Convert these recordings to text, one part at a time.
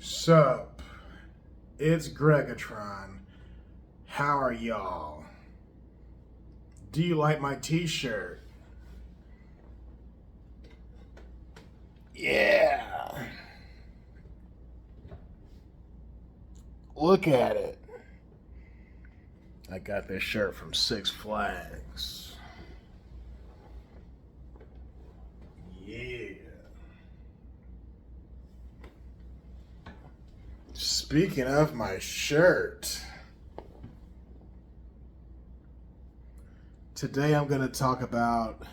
Sup? It's Greggatron. How are y'all? Do you like my t-shirt? Yeah. Look at it. I got this shirt from Six Flags. Yeah. Speaking of my shirt, today I'm going to talk about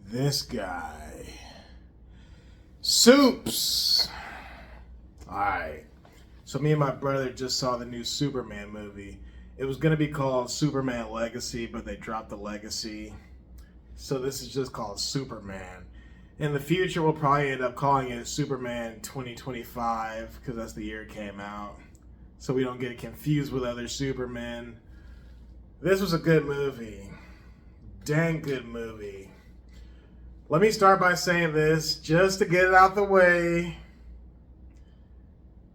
this guy. Soups! Alright, so me and my brother just saw the new Superman movie. It was going to be called Superman Legacy, but they dropped the legacy. So this is just called Superman. In the future, we'll probably end up calling it Superman 2025, because that's the year it came out. So we don't get confused with other Supermen. This was a good movie. Dang good movie. Let me start by saying this, just to get it out the way.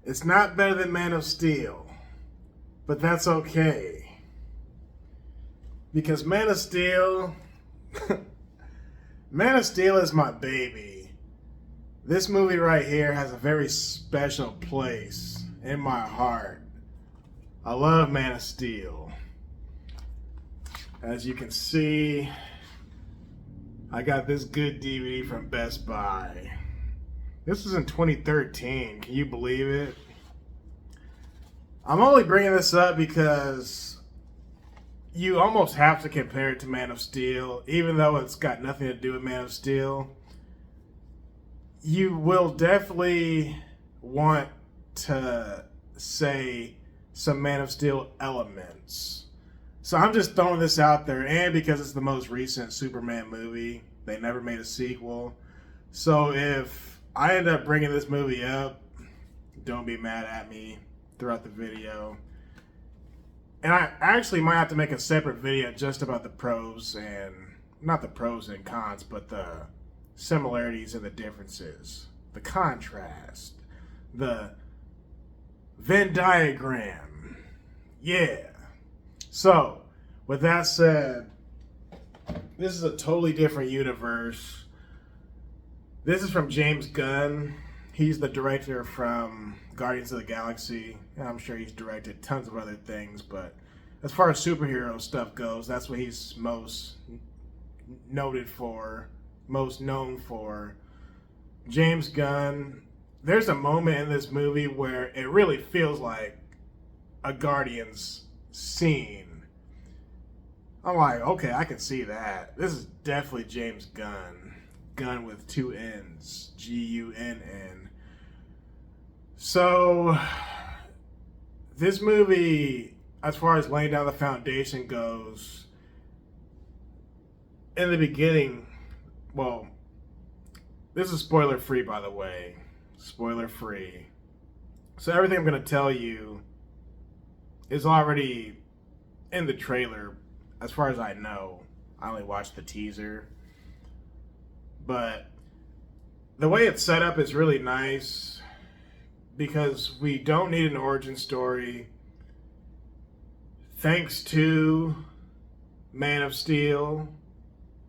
It's not better than Man of Steel, but that's okay. Because Man of Steel... Man of Steel is my baby. This movie right here has a very special place in my heart. I love Man of Steel. As you can see, I got this good DVD from Best Buy. This was in 2013. Can you believe it? I'm only bringing this up because you almost have to compare it to Man of Steel, even though it's got nothing to do with Man of Steel. You will definitely want to say some Man of Steel elements. So I'm just throwing this out there, and because it's the most recent Superman movie, they never made a sequel. So if I end up bringing this movie up, don't be mad at me throughout the video. And I actually might have to make a separate video just about the pros and, not the pros and cons, but the similarities and the differences. The contrast. The Venn diagram. Yeah. So, with that said, this is a totally different universe. This is from James Gunn. He's the director from Guardians of the Galaxy, and I'm sure he's directed tons of other things, but as far as superhero stuff goes, that's what he's most noted for, most known for. James Gunn, there's a moment in this movie where it really feels like a Guardians scene. I'm like, okay, I can see that. This is definitely James Gunn. Gunn with two N's. Gunn. So, this movie, as far as laying down the foundation goes, in the beginning, well, this is spoiler free, by the way. Spoiler free. So everything I'm going to tell you is already in the trailer, as far as I know. I only watched the teaser. But the way it's set up is really nice, because we don't need an origin story. Thanks to Man of Steel,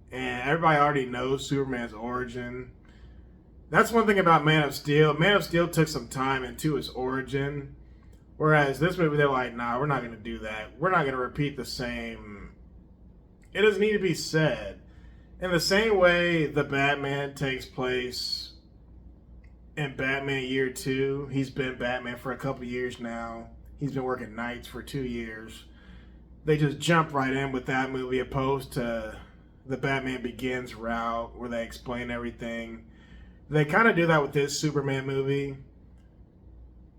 and everybody already knows Superman's origin. That's one thing about Man of Steel. Man of Steel took some time into his origin, whereas this movie, they're like, nah, we're not going to do that. We're not going to repeat the same. It doesn't need to be said. In the same way the Batman takes place in Batman Year 2, he's been Batman for a couple years now. He's been working nights for 2 years. They just jump right in with that movie, opposed to the Batman Begins route where they explain everything. They kind of do that with this Superman movie.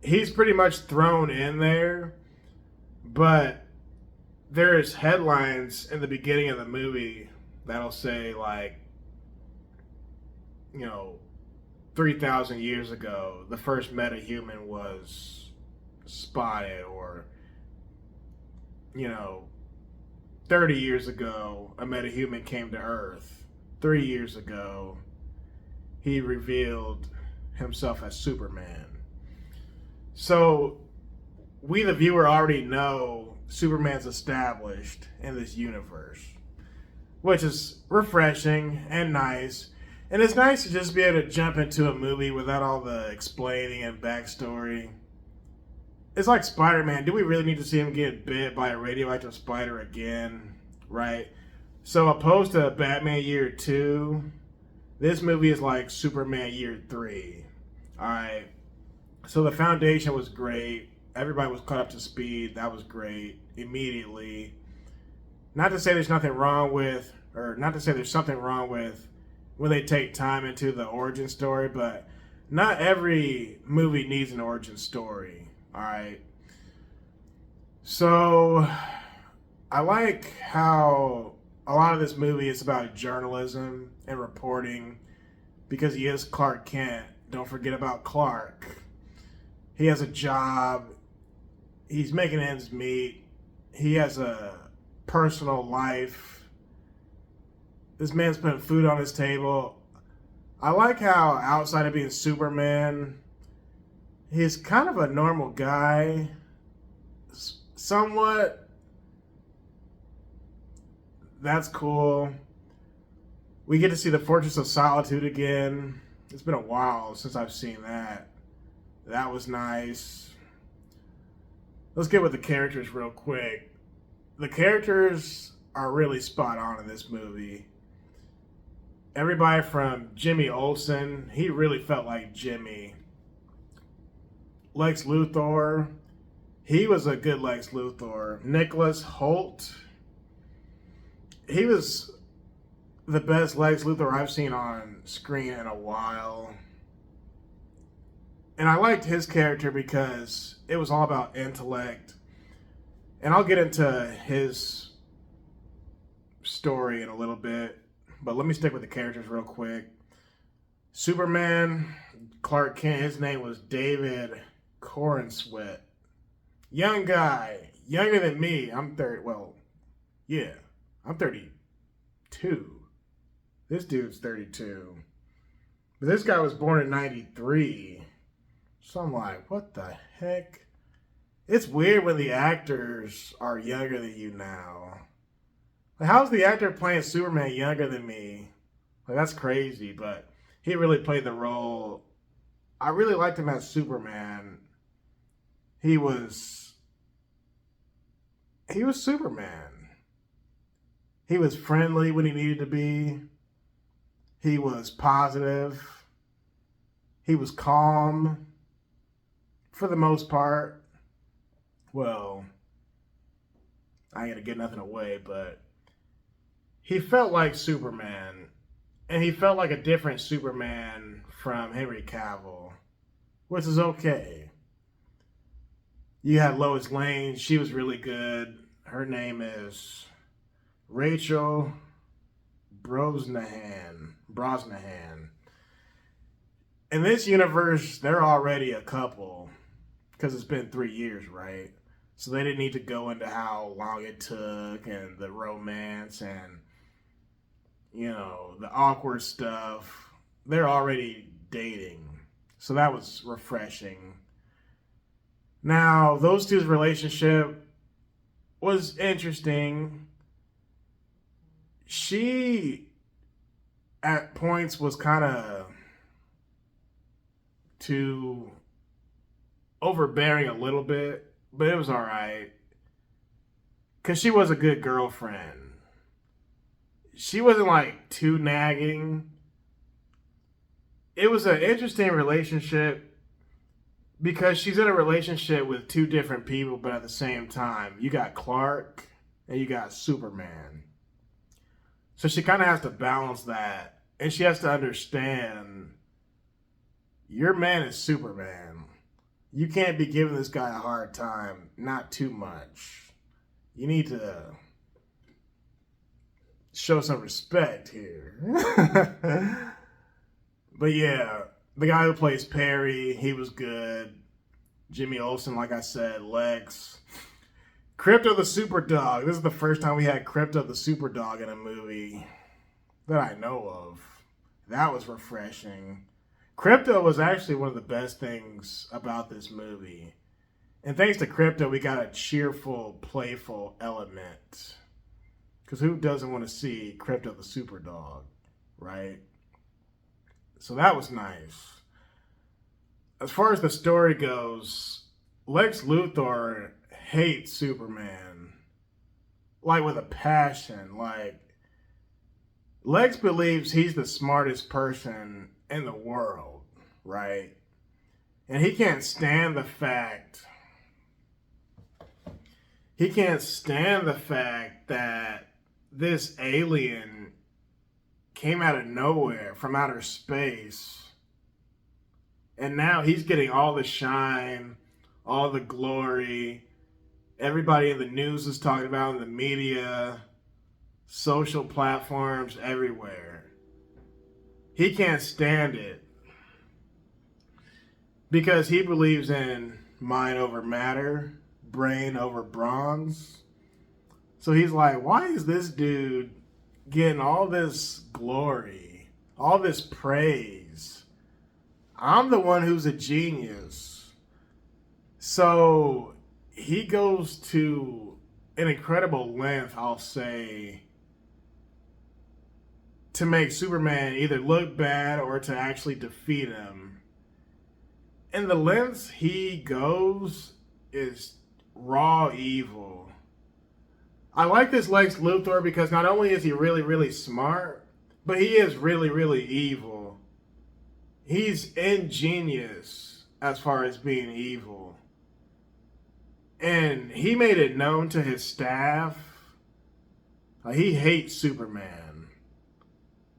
He's pretty much thrown in there, but there's headlines in the beginning of the movie that'll say, like, 3,000 years ago, the first metahuman was spotted, or, 30 years ago, a metahuman came to Earth. 3 years ago, he revealed himself as Superman. So we, the viewer, already know Superman's established in this universe, which is refreshing and nice. And it's nice to just be able to jump into a movie without all the explaining and backstory. It's like Spider-Man. Do we really need to see him get bit by a radioactive spider again? Right? So opposed to Batman Year 2, this movie is like Superman Year 3. Alright? So the foundation was great. Everybody was caught up to speed. That was great. Immediately. Not to say there's nothing wrong with, or not to say there's something wrong with when they take time into the origin story, but not every movie needs an origin story. Alright? So I like how a lot of this movie is about journalism and reporting because he is Clark Kent. Don't forget about Clark. He has a job. He's making ends meet. He has a personal life. This man's putting food on his table. I like how outside of being Superman, he's kind of a normal guy. Somewhat. That's cool. We get to see the Fortress of Solitude again. It's been a while since I've seen that. That was nice. Let's get with the characters real quick. The characters are really spot on in this movie. Everybody from Jimmy Olsen, he really felt like Jimmy. Lex Luthor, he was a good Lex Luthor. Nicholas Hoult, he was the best Lex Luthor I've seen on screen in a while. And I liked his character because it was all about intellect. And I'll get into his story in a little bit, but let me stick with the characters real quick. Superman, Clark Kent, his name was David Corenswet. Young guy, younger than me. I'm 32. This dude's 32. But this guy was born in 93. So I'm like, what the heck? It's weird when the actors are younger than you now. Like, how's the actor playing Superman younger than me? Like, that's crazy, but he really played the role. I really liked him as Superman. He was Superman. He was friendly when he needed to be. He was positive. He was calm for the most part. Well, I ain't gonna get nothing away, but he felt like Superman. And he felt like a different Superman from Henry Cavill, which is okay. You had Lois Lane. She was really good. Her name is Rachel Brosnahan. In this universe, they're already a couple because it's been 3 years, right? So they didn't need to go into how long it took and the romance and, you know, the awkward stuff. They're already dating. So that was refreshing. Now, those two's relationship was interesting. She, at points, was kind of too overbearing a little bit, but it was all right. Because she was a good girlfriend. She wasn't, like, too nagging. It was an interesting relationship because she's in a relationship with two different people, but at the same time, you got Clark and you got Superman. So she kind of has to balance that. And she has to understand your man is Superman. You can't be giving this guy a hard time. Not too much. You need to show some respect here. But yeah, the guy who plays Perry, he was good. Jimmy Olsen, like I said, Lex. Crypto the Superdog. This is the first time we had Crypto the Superdog in a movie that I know of. That was refreshing. Crypto was actually one of the best things about this movie. And thanks to Crypto, we got a cheerful, playful element. Because who doesn't want to see Crypto the Super Dog, right? So that was nice. As far as the story goes, Lex Luthor hates Superman. Like with a passion. Like, Lex believes he's the smartest person in the world, right? And he can't stand the fact that this alien came out of nowhere from outer space, and now he's getting all the shine, all the glory. Everybody in the news is talking about it, in the media, social platforms, everywhere. He can't stand it because he believes in mind over matter, brain over bronze. So he's like, why is this dude getting all this glory, all this praise? I'm the one who's a genius. So he goes to an incredible length, I'll say, to make Superman either look bad or to actually defeat him. And the lengths he goes is raw evil. I like this Lex Luthor because not only is he really, really smart, but he is really, really evil. He's ingenious as far as being evil. And he made it known to his staff. He hates Superman.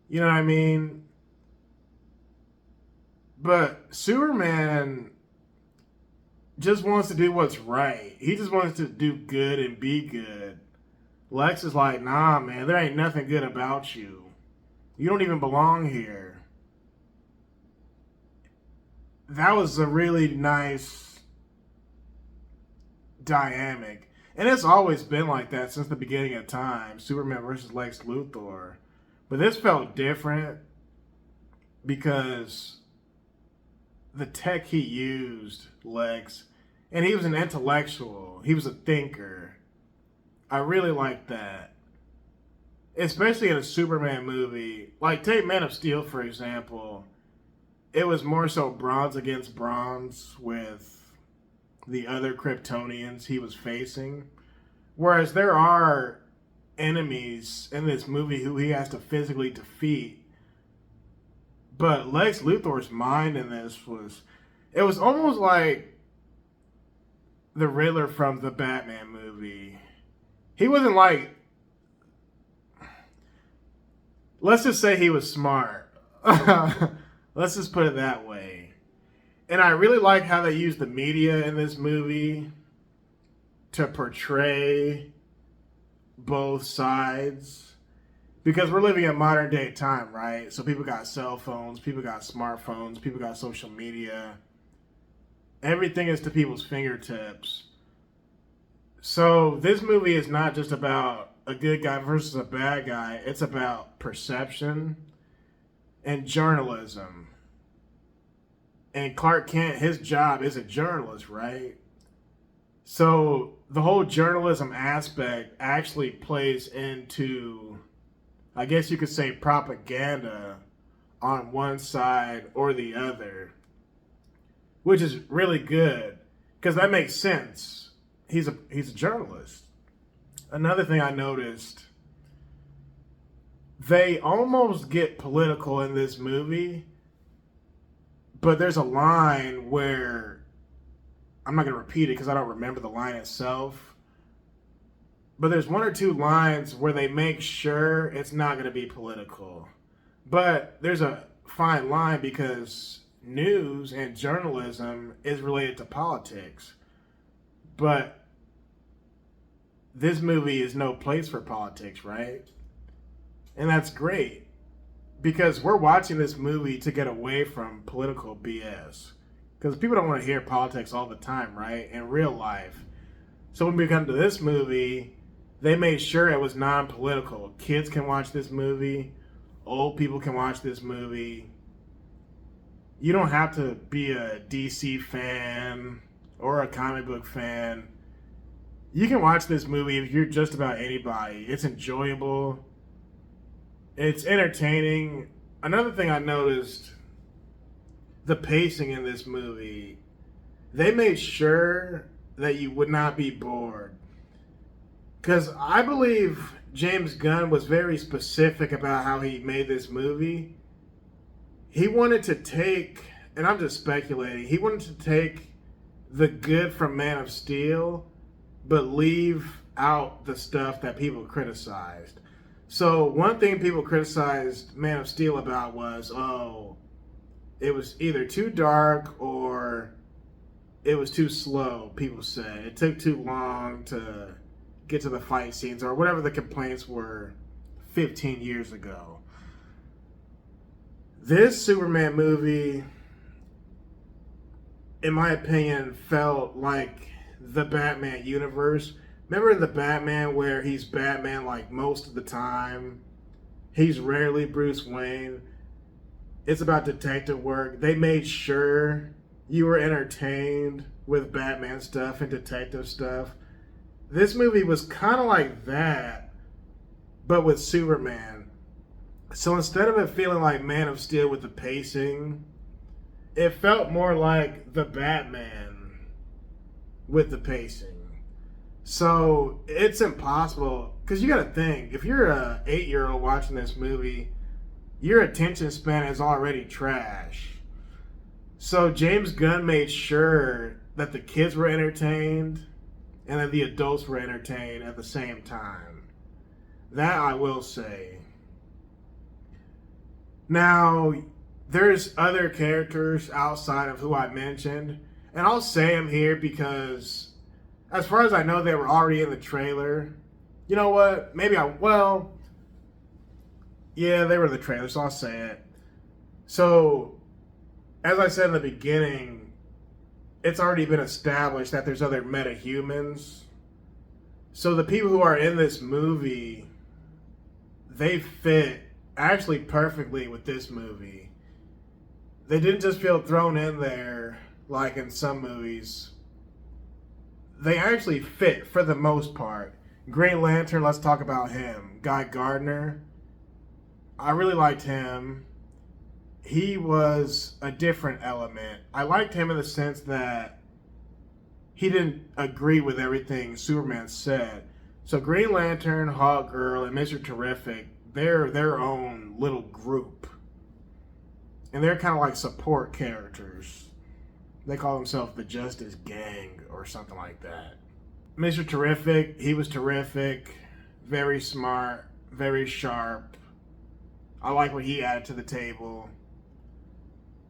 You know what I mean? But Superman just wants to do what's right. He just wants to do good and be good. Lex is like, nah, man, there ain't nothing good about you. You don't even belong here. That was a really nice dynamic. And it's always been like that since the beginning of time. Superman versus Lex Luthor. But this felt different because the tech he used, Lex, and he was an intellectual. He was a thinker. I really like that. Especially in a Superman movie. Like, take Man of Steel, for example. It was more so bronze against bronze with the other Kryptonians he was facing. Whereas there are enemies in this movie who he has to physically defeat. But Lex Luthor's mind in this was... It was almost like the Riddler from the Batman movie. He wasn't like... Let's just say he was smart. Let's just put it that way. And I really like how they used the media in this movie to portray both sides. Because we're living in modern day time, right? So people got cell phones, people got smartphones, people got social media. Everything is to people's fingertips. So this movie is not just about a good guy versus a bad guy. It's about perception and journalism. And Clark Kent, his job is a journalist, right? So the whole journalism aspect actually plays into, I guess you could say, propaganda on one side or the other, which is really good because that makes sense. He's a journalist. Another thing I noticed, they almost get political in this movie, but there's a line where, I'm not going to repeat it because I don't remember the line itself, but there's one or two lines where they make sure it's not going to be political. But there's a fine line because news and journalism is related to politics. But this movie is no place for politics, right? And that's great because we're watching this movie to get away from political BS. Because people don't want to hear politics all the time, right? In real life. So when we come to this movie, they made sure it was non-political. Kids can watch this movie. Old people can watch this movie. You don't have to be a DC fan or a comic book fan. You can watch this movie if you're just about anybody. It's enjoyable. It's entertaining. Another thing I noticed, the pacing in this movie. They made sure that you would not be bored. Because I believe James Gunn was very specific about how he made this movie. He wanted to take, and I'm just speculating, he wanted to take the good from Man of Steel, but leave out the stuff that people criticized. So one thing people criticized Man of Steel about was, oh, it was either too dark or it was too slow, people said. It took too long to get to the fight scenes or whatever the complaints were 15 years ago. This Superman movie, in my opinion, felt like the Batman universe. Remember in the Batman where he's Batman like most of the time? He's rarely Bruce Wayne. It's about detective work. They made sure you were entertained with Batman stuff and detective stuff. This movie was kind of like that, but with Superman. So instead of it feeling like Man of Steel with the pacing, it felt more like the Batman with the pacing. So it's impossible, because you got to think, if you're a 8-year-old watching this movie, your attention span is already trash. So James Gunn made sure that the kids were entertained and that the adults were entertained at the same time. That I will say. Now, there's other characters outside of who I mentioned, and I'll say them here because, as far as I know, they were already in the trailer. You know what? Yeah, they were in the trailer, so I'll say it. So, as I said in the beginning, it's already been established that there's other metahumans. So the people who are in this movie, they fit actually perfectly with this movie. They didn't just feel thrown in there like in some movies. They actually fit for the most part. Green Lantern, let's talk about him. Guy Gardner, I really liked him. He was a different element. I liked him in the sense that he didn't agree with everything Superman said. So Green Lantern, Hawkgirl, and Mr. Terrific, they're their own little group. And they're kind of like support characters. They call themselves the Justice Gang or something like that. Mr. Terrific, he was terrific, very smart, very sharp. I like what he added to the table.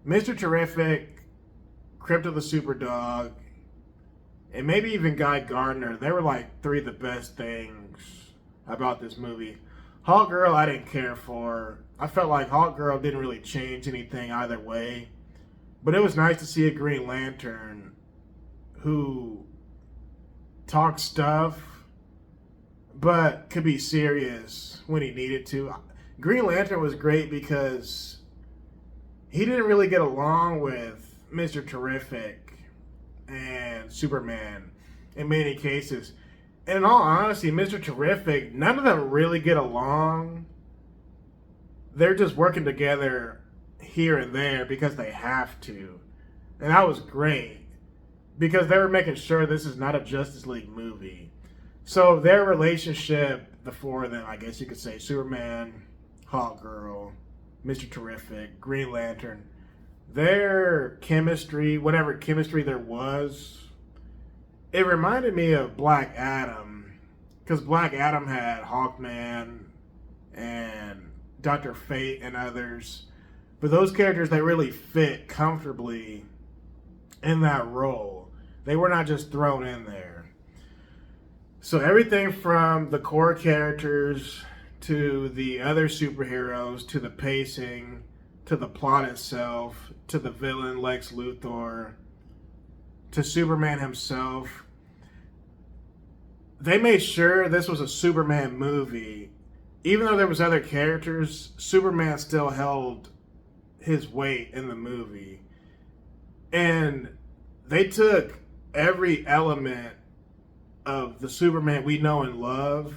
Mr. Terrific, Crypto the Superdog, and maybe even Guy Gardner, they were like three of the best things about this movie. Hawkgirl I didn't care for. I felt like Hawkgirl didn't really change anything either way. But it was nice to see a Green Lantern who talked stuff but could be serious when he needed to. Green Lantern was great because he didn't really get along with Mr. Terrific and Superman in many cases. And in all honesty, Mr. Terrific, none of them really get along. They're just working together here and there because they have to. And that was great, because they were making sure this is not a Justice League movie. So their relationship, the four of them, I guess you could say, Superman, Hawkgirl, Mr. Terrific, Green Lantern, their chemistry, whatever chemistry there was, it reminded me of Black Adam, because Black Adam had Hawkman and Dr. Fate and others. But those characters, they really fit comfortably in that role. They were not just thrown in there. So everything from the core characters to the other superheroes, to the pacing, to the plot itself, to the villain Lex Luthor, to Superman himself, they made sure this was a Superman movie. Even though there was other characters, Superman still held his weight in the movie. And they took every element of the Superman we know and love,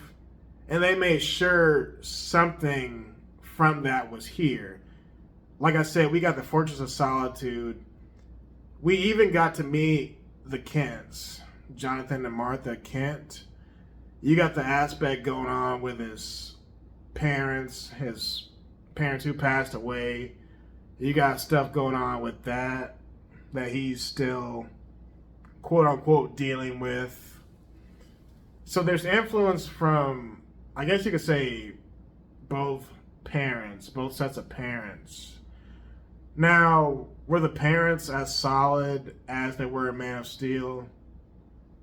and they made sure something from that was here. Like I said, we got the Fortress of Solitude. We even got to meet the Kents, Jonathan and Martha Kent. You got the aspect going on with his parents who passed away. You got stuff going on with that he's still, quote unquote, dealing with. So there's influence from, I guess you could say, both sets of parents. Now, were the parents as solid as they were in Man of Steel?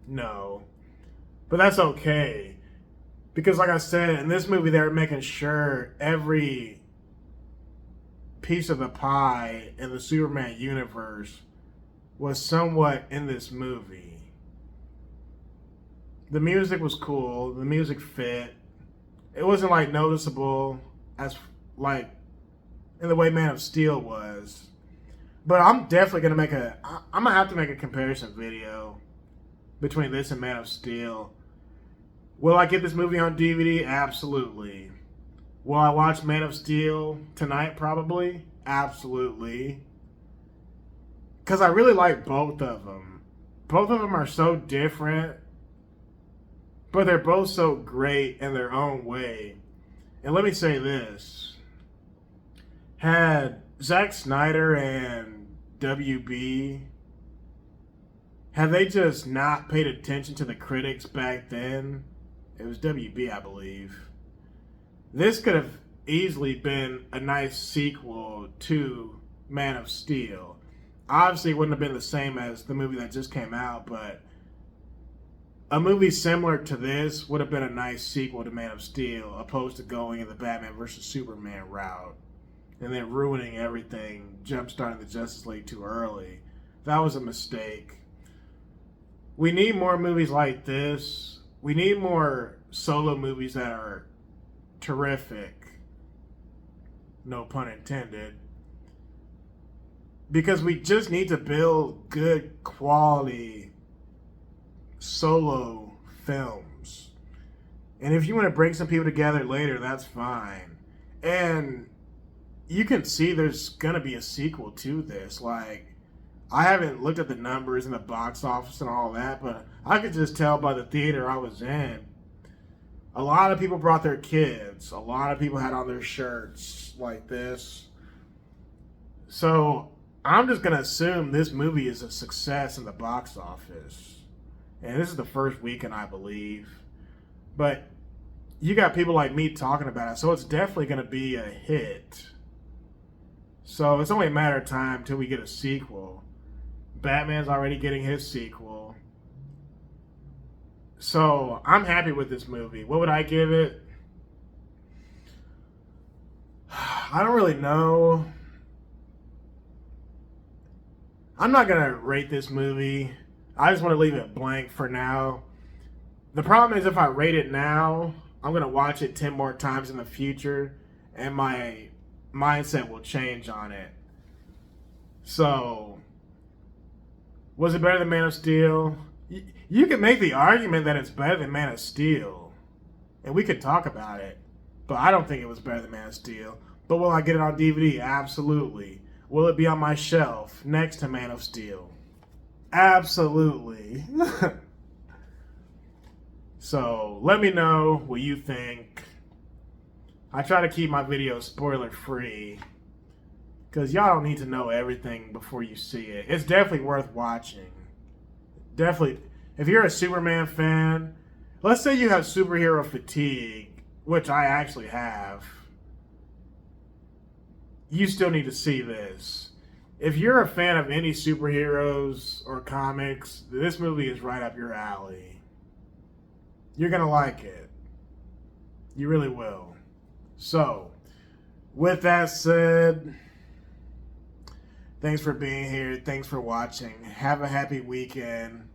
No. But that's okay. Because like I said, in this movie they were making sure every piece of the pie in the Superman universe was somewhat in this movie. The music was cool. The music fit. It wasn't like noticeable as like in the way Man of Steel was. But I'm definitely I'm gonna have to make a comparison video between this and Man of Steel. Will I get this movie on DVD? Absolutely. Will I watch Man of Steel tonight? Probably. Absolutely. Because I really like both of them. Both of them are so different, but they're both so great in their own way. And let me say this. Had Zack Snyder and WB, had they just not paid attention to the critics back then, it was WB, I believe, this could have easily been a nice sequel to Man of Steel. Obviously, it wouldn't have been the same as the movie that just came out, but a movie similar to this would have been a nice sequel to Man of Steel, opposed to going in the Batman versus Superman route and then ruining everything, jump-starting the Justice League too early. That was a mistake. We need more movies like this. We need more solo movies that are terrific. No pun intended. Because we just need to build good quality solo films. And if you want to bring some people together later, that's fine. And you can see there's going to be a sequel to this. Like, I haven't looked at the numbers in the box office and all that, but I could just tell by the theater I was in. A lot of people brought their kids. A lot of people had on their shirts like this. So I'm just going to assume this movie is a success in the box office. And this is the first weekend, I believe. But you got people like me talking about it, so it's definitely going to be a hit. So it's only a matter of time till we get a sequel. Batman's already getting his sequel. So I'm happy with this movie. What would I give it? I don't really know. I'm not going to rate this movie. I just want to leave it blank for now. The problem is if I rate it now, I'm going to watch it 10 more times in the future, and my mindset will change on it. So, was it better than Man of Steel? You can make the argument that it's better than Man of Steel, and we could talk about it, but I don't think it was better than Man of Steel. But will I get it on DVD? Absolutely. Will it be on my shelf next to Man of Steel? Absolutely. So, let me know what you think. I try to keep my videos spoiler free, because y'all don't need to know everything before you see it. It's definitely worth watching. Definitely. If you're a Superman fan, let's say you have superhero fatigue, which I actually have, you still need to see this. If you're a fan of any superheroes or comics, this movie is right up your alley. You're going to like it. You really will. So, with that said, thanks for being here. Thanks for watching. Have a happy weekend.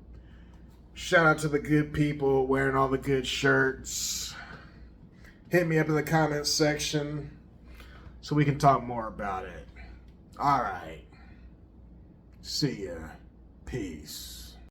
Shout out to the good people wearing all the good shirts. Hit me up in the comments section so we can talk more about it. All right. See ya. Peace.